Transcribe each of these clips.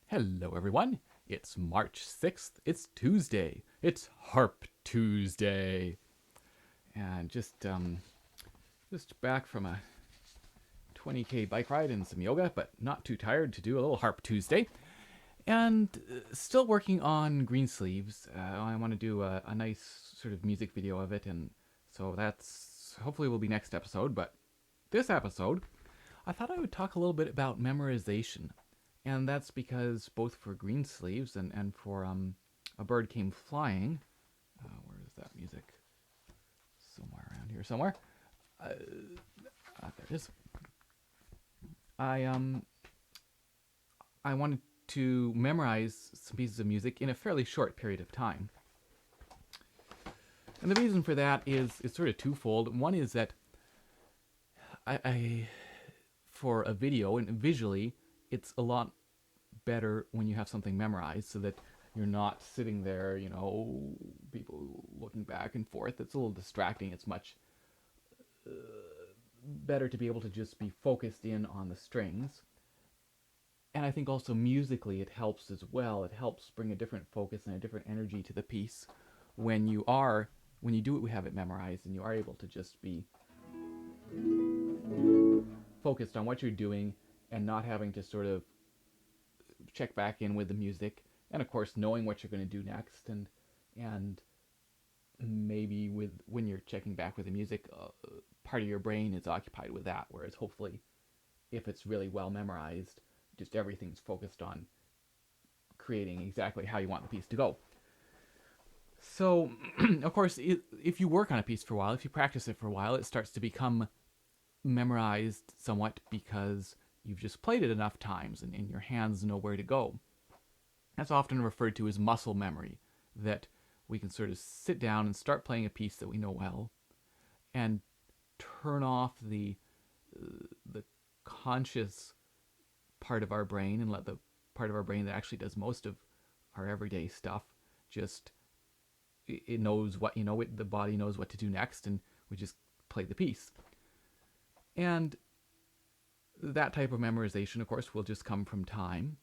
Hello, everyone. It's March 6th. It's Tuesday. It's Harp Tuesday. And just back from a 20K bike ride and some yoga, but not too tired to do a little Harp Tuesday. And still working on green sleeves. I want to do a nice sort of music video of it, and so that's hopefully will be next episode. But this episode, I thought I would talk a little bit about memorization. And that's because both for green sleeves and for A Bird Came Flying, where is that music? Somewhere around here somewhere. There it is. I wanted to memorize some pieces of music in a fairly short period of time. And the reason for that is sort of twofold. One is that I for a video and visually, it's a lot better when you have something memorized so that you're not sitting there, people looking back and forth. It's a little distracting. It's much better to be able to just be focused in on the strings. And I think also musically it helps as well. It helps bring a different focus and a different energy to the piece when you do have it memorized and you are able to just be focused on what you're doing and not having to sort of check back in with the music, and of course knowing what you're going to do next, and maybe when you're checking back with the music, part of your brain is occupied with that, whereas hopefully if it's really well memorized, just everything's focused on creating exactly how you want the piece to go. So of course, if you work on a piece for a while, if you practice it for a while, it starts to become memorized somewhat because you've just played it enough times and your hands know where to go. That's often referred to as muscle memory, that we can sort of sit down and start playing a piece that we know well and turn off the conscious part of our brain and let the part of our brain that actually does most of our everyday stuff just, it knows what, the body knows what to do next, and we just play the piece. And that type of memorization, of course, will just come from time.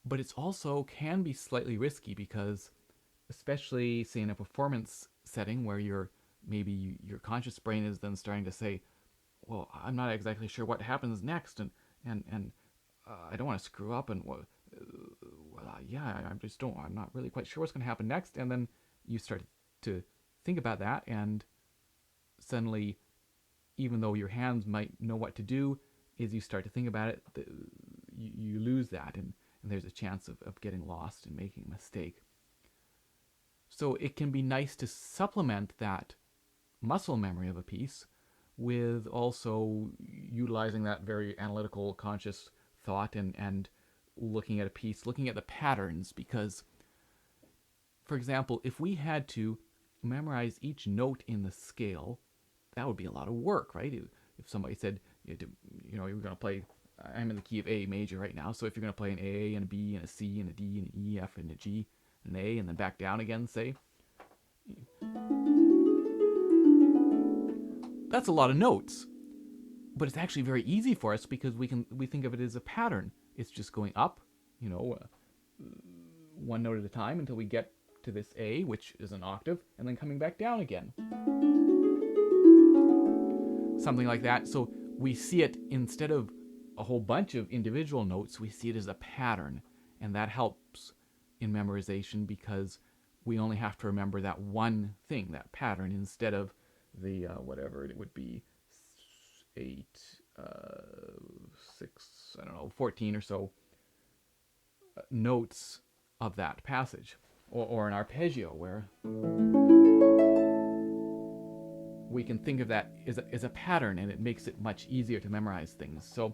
But it's also can be slightly risky because, especially, say, in a performance setting where maybe your conscious brain is then starting to say, well, I'm not exactly sure what happens next, and I don't want to screw up, and I'm not really quite sure what's going to happen next. And then you start to think about that, and suddenly, even though your hands might know what to do, as you start to think about it, you lose that, and there's a chance of getting lost and making a mistake. So it can be nice to supplement that muscle memory of a piece with also utilizing that very analytical, conscious thought and looking at a piece, looking at the patterns, because, for example, if we had to memorize each note in the scale, that would be a lot of work, right? If somebody said, you're going to play, I'm in the key of A major right now, so if you're going to play an A and a B and a C and a D and an E, F and a G and an A and then back down again, say, that's a lot of notes. But it's actually very easy for us because we think of it as a pattern. It's just going up, one note at a time until we get to this A, which is an octave, and then coming back down again. Something like that. So we see it, instead of a whole bunch of individual notes, we see it as a pattern. And that helps in memorization because we only have to remember that one thing, that pattern, instead of the, whatever it would be, 8, 6, 14 or so notes of that passage. Or an arpeggio where we can think of that as a pattern, and it makes it much easier to memorize things. So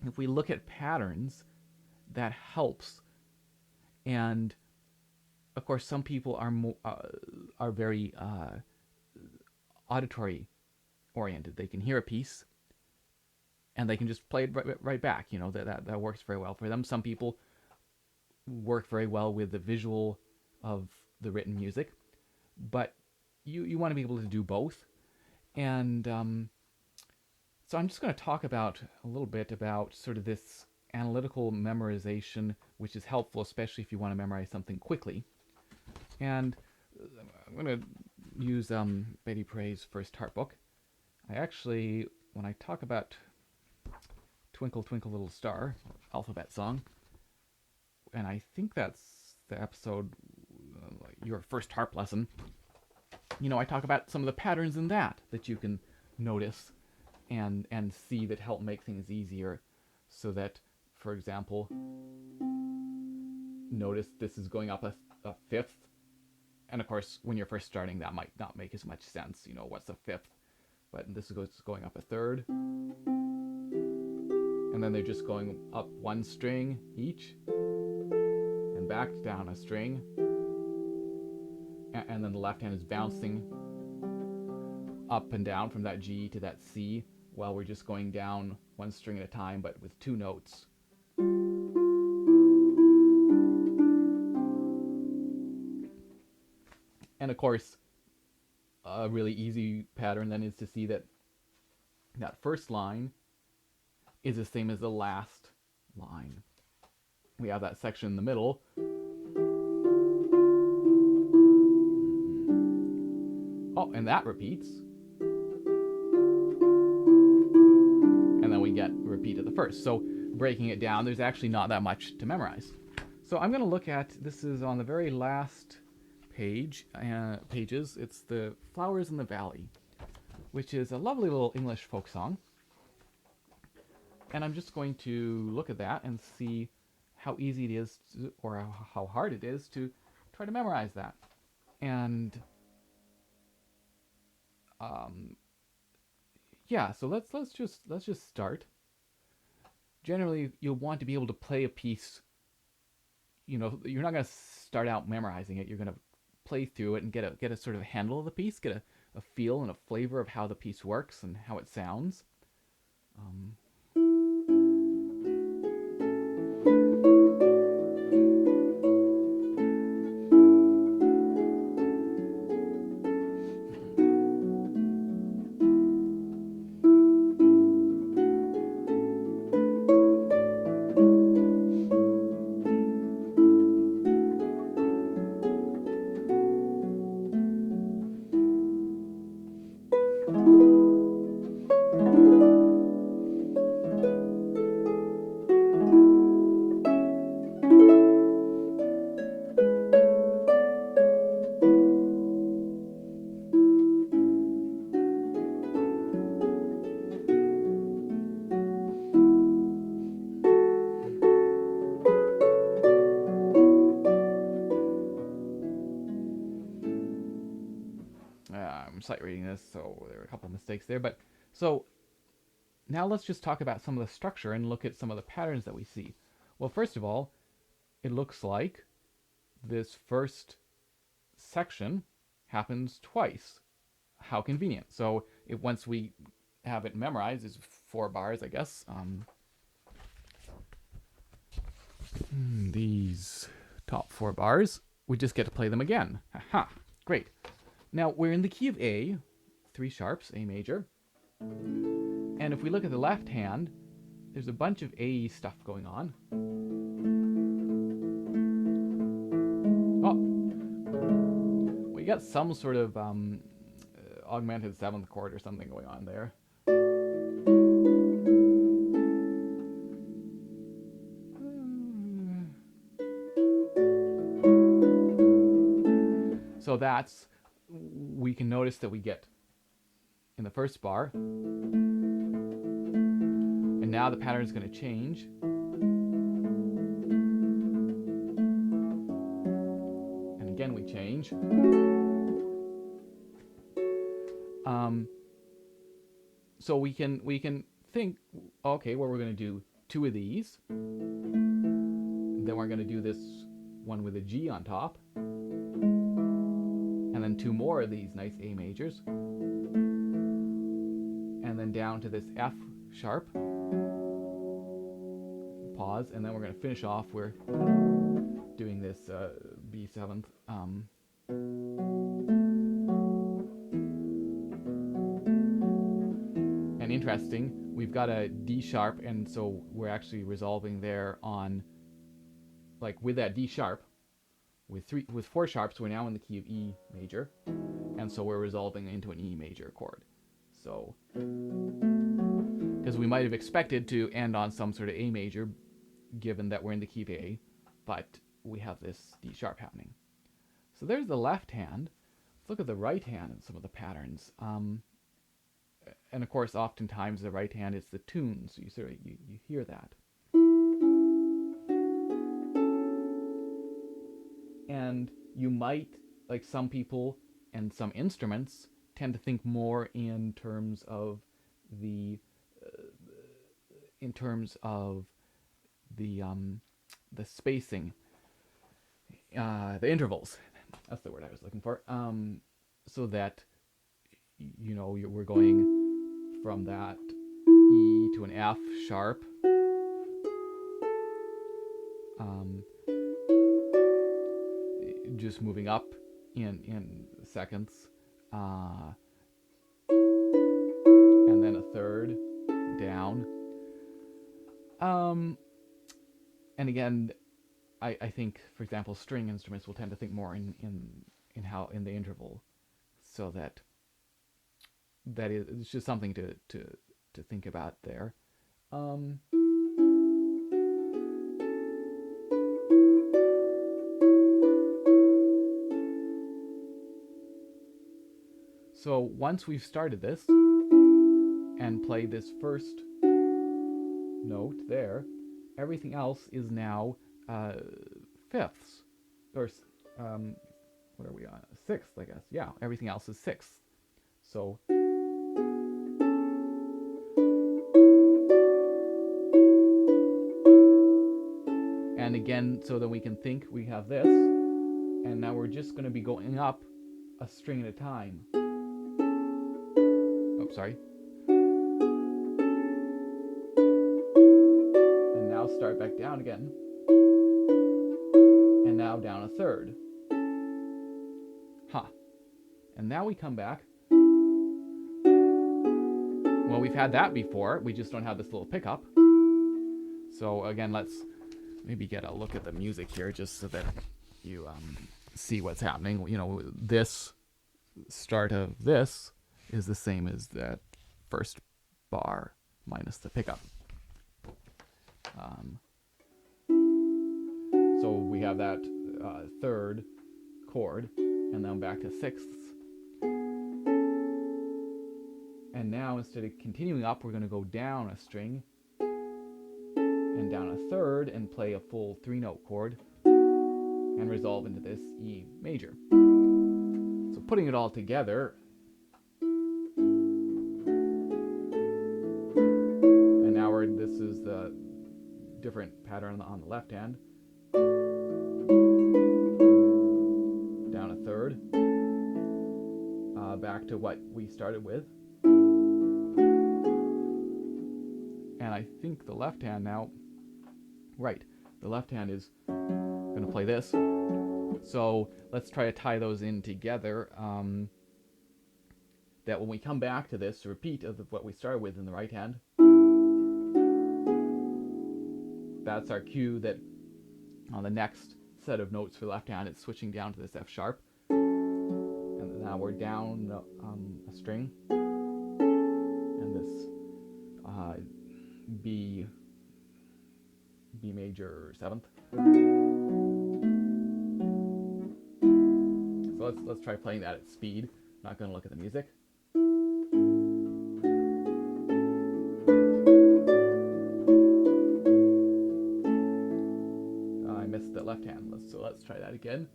if we look at patterns, that helps. And of course, some people are very auditory oriented. They can hear a piece and they can just play it right back. That works very well for them. Some people work very well with the visual of the written music, but you want to be able to do both. And so I'm just going to talk a little bit about sort of this analytical memorization, which is helpful, especially if you want to memorize something quickly. And I'm going to use Betty Pray's first Harp book. I actually, when I talk about Twinkle Twinkle Little Star, alphabet song, and I think that's the episode, your first harp lesson, I talk about some of the patterns in that you can notice and see that help make things easier. So that, for example, notice this is going up a fifth. And of course, when you're first starting, that might not make as much sense. What's a fifth? But this is going up a third. And then they're just going up one string each. And back down a string. And then the left hand is bouncing up and down from that G to that C, while we're just going down one string at a time, but with two notes. And of course, a really easy pattern then is to see that that first line is the same as the last line. We have that section in the middle. Oh, and that repeats. And then we get repeat of the first. So breaking it down, there's actually not that much to memorize. So I'm going to look at, this is on the very last pages. It's the Flowers in the Valley, which is a lovely little English folk song. And I'm just going to look at that and see how easy it is or how hard it is to try to memorize that. And yeah, so let's just start. Generally, you'll want to be able to play a piece. You're not going to start out memorizing it. You're going to play through it and get a sort of handle of the piece, get a feel and a flavor of how the piece works and how it sounds. I'm sight reading this, so there are a couple of mistakes there. But so now let's just talk about some of the structure and look at some of the patterns that we see. Well, first of all, it looks like this first section happens twice. How convenient. So once we have it memorized, is 4 bars, I guess. These top 4 bars, we just get to play them again. Aha, great. Now we're in the key of A, 3 sharps, A major. And if we look at the left hand, there's a bunch of A stuff going on. Oh, we got some sort of augmented 7th chord or something going on there. So we can notice that we get in the first bar, and now the pattern is going to change. And again we change. So we can think, okay, well, we're going to do 2 of these, then we're going to do this one with a G on top, and then 2 more of these nice A majors, and then down to this F sharp, pause, and then we're going to finish off. We're doing this B7th. And interesting, we've got a D sharp, and so we're actually resolving there on, like, with that D sharp, with 4 sharps, we're now in the key of E major, and so we're resolving into an E major chord. So, because we might have expected to end on some sort of A major, given that we're in the key of A, but we have this D sharp happening. So there's the left hand. Let's look at the right hand and some of the patterns. And of course, oftentimes the right hand is the tune, so you hear that. And you might, like some people and some instruments, tend to think more in terms of the spacing, the intervals. That's the word I was looking for. So that we're going from that E to an F sharp. Just moving up in seconds, and then a third down. And again, I think, for example, string instruments will tend to think more in the interval, so that is, it's just something to think about there. So once we've started this and played this first note there, everything else is now fifths, or what are we on? Sixth, I guess. Yeah, everything else is sixths. So and again, so that we can think, we have this, and now we're just going to be going up a string at a time. Oh, sorry. And now start back down again. And now down a third. And now we come back. Well, we've had that before. We just don't have this little pickup. So again, let's maybe get a look at the music here, just so that you see what's happening. This start of this is the same as that first bar minus the pickup. So we have that third chord, and then back to sixths. And now, instead of continuing up, we're going to go down a string and down a third and play a full 3-note chord and resolve into this E major. So putting it all together, and now this is the different pattern on the left hand. Down a third, back to what we started with. And I think the left hand now, right, the left hand is going to play this. So let's try to tie those in together, that when we come back to this, a repeat of what we started with in the right hand, that's our cue that on the next set of notes for the left hand, it's switching down to this F sharp. And now we're down a string, and this B major 7th. So let's try playing that at speed. Not going to look at the music. I missed the left hand. So let's try that again.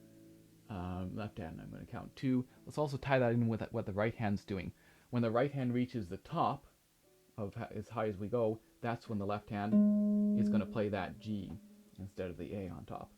Left hand, I'm going to count 2. Let's also tie that in with what the right hand's doing. When the right hand reaches the top of as high as we go, that's when the left hand is going to play that G instead of the A on top.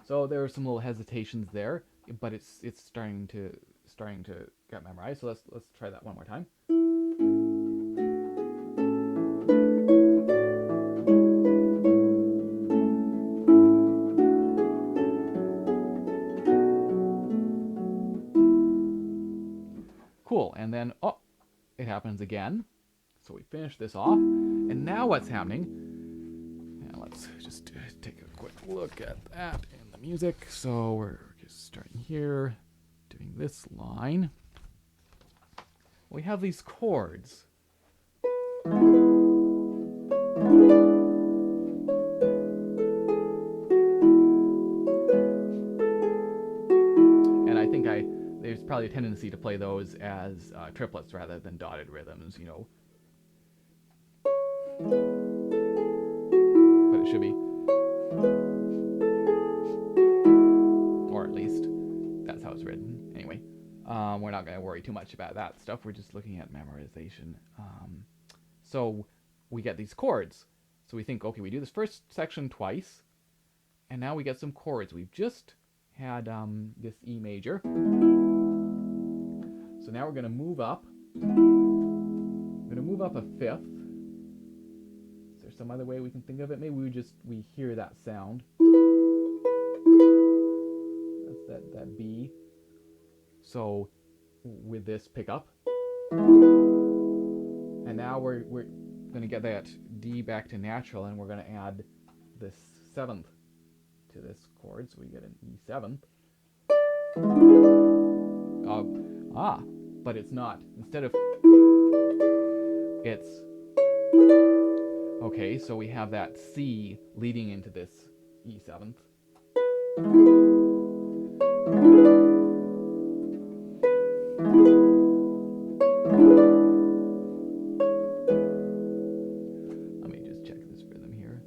So there are some little hesitations there, but it's starting to get memorized. So let's try that one more time. cool. And then, oh, it happens again. So we finish this off. And now what's happening? Now let's just take a quick look at that in the music. So we're just starting here, doing this line. We have these chords. And I think there's probably a tendency to play those as triplets rather than dotted rhythms, you know. But it should be. Or at least that's how it's written. Anyway, we're not going to worry too much about that stuff. We're just looking at memorization. So we get these chords. So we think, okay, we do this first section twice, and now we get some chords. We've just had this E major. So now we're going to move up. We're going to move up a fifth. Is there some other way we can think of it? Maybe we hear that sound. That's that B. So with this pickup. And now we're going to get that D back to natural, and we're going to add this seventh to this chord, so we get an E7. But it's not. Instead of it's okay, so we have that C leading into this E7th. Let me just check this rhythm here.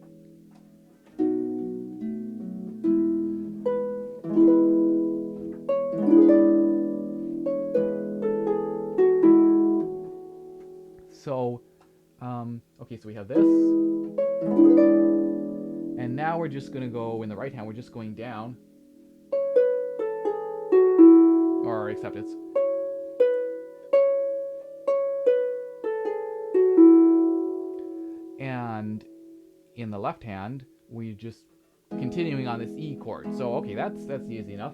So, okay, so we have this. And now we're just going to go in the right hand, we're just going down. Or except it's. And in the left hand, we're just continuing on this E chord. So, okay, that's easy enough.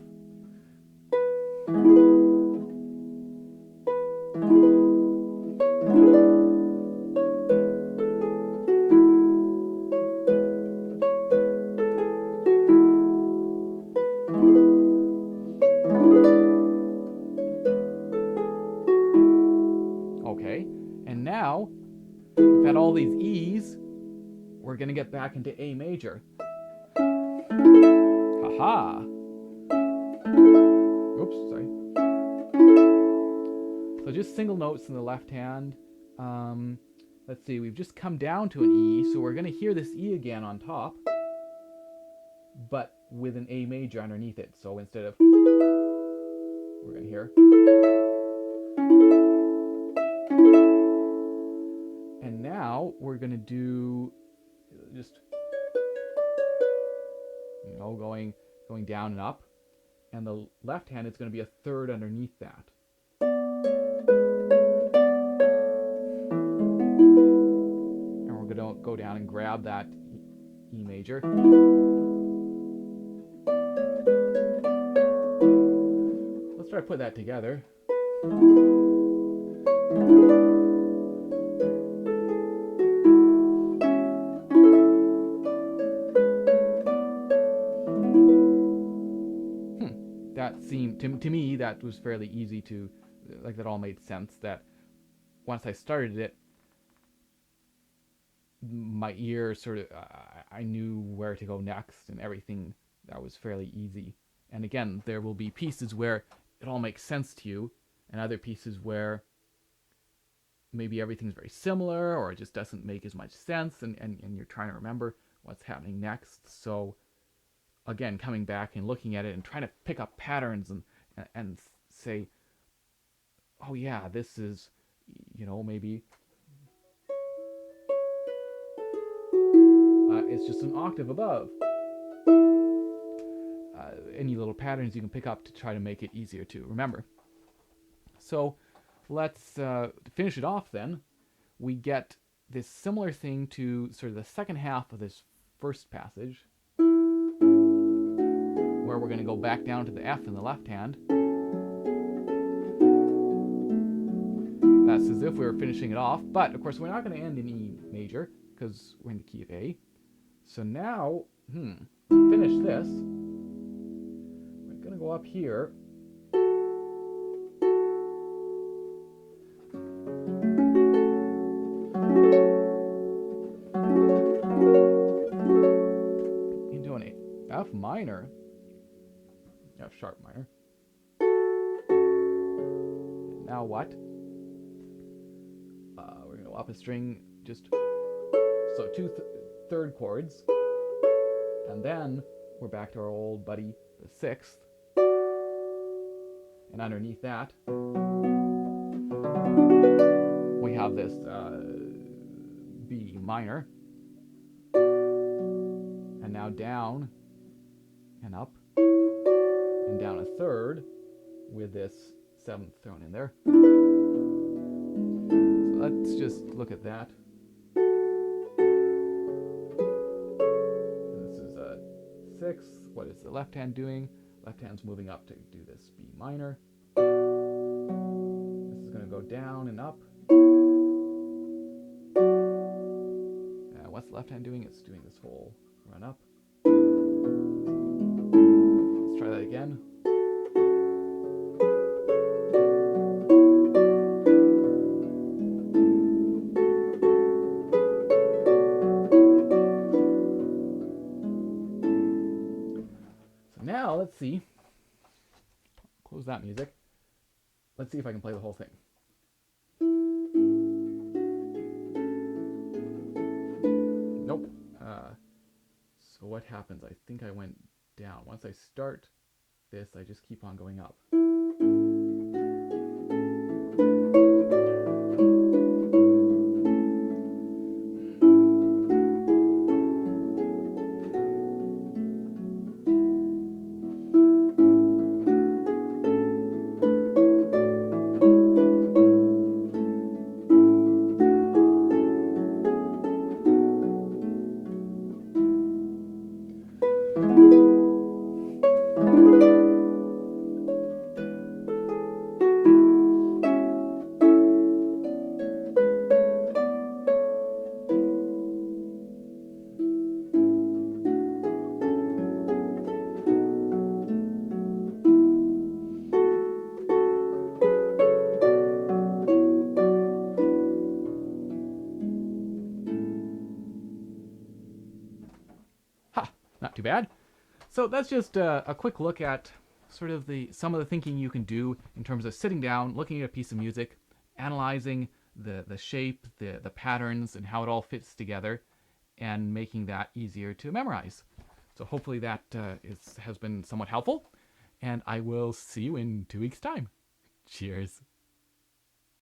Okay, and now we've had all these E's. We're going to get back into A major. Haha. Oops, sorry. So just single notes in the left hand. Let's see, we've just come down to an E, so we're going to hear this E again on top, but with an A major underneath it. So instead of, we're going to hear. And now we're going to do just, you know, going down and up. And the left hand is going to be a third underneath that. And we're going to go down and grab that E major. Let's try to put that together. That seemed, to me, that was fairly easy to, like, that all made sense. That once I started it, my ear sort of, I knew where to go next, and everything, that was fairly easy. And again, there will be pieces where it all makes sense to you, and other pieces where maybe everything's very similar, or it just doesn't make as much sense, and you're trying to remember what's happening next. So again, coming back and looking at it and trying to pick up patterns and say, oh yeah, this is, you know, maybe it's just an octave above. Any little patterns you can pick up to try to make it easier to remember. So let's finish it off then. We get this similar thing to sort of the second half of this first passage, where we're going to go back down to the F in the left hand. less as if we were finishing it off. But of course, we're not going to end in E major because we're in the key of A. So now, finish this. We're going to go up here. Into an F minor. F sharp minor. Now what? We're going to go up a string, just so two third chords, and then we're back to our old buddy, the sixth, and underneath that we have this B minor, and now down and up and down a third with this seventh thrown in there. So let's just look at that. And this is a sixth. What is the left hand doing? Left hand's moving up to do this B minor. This is going to go down and up. What's the left hand doing? It's doing this whole run up. Let's try that again. Now, let's see. Close that music. Let's see if I can play the whole thing. Nope. So what happens? I think I went down. Once I start this, I just keep on going up. Not too bad. So that's just a quick look at sort of some of the thinking you can do in terms of sitting down, looking at a piece of music, analyzing the shape, the patterns, and how it all fits together, and making that easier to memorize. So hopefully that has been somewhat helpful, and I will see you in 2 weeks' time. Cheers.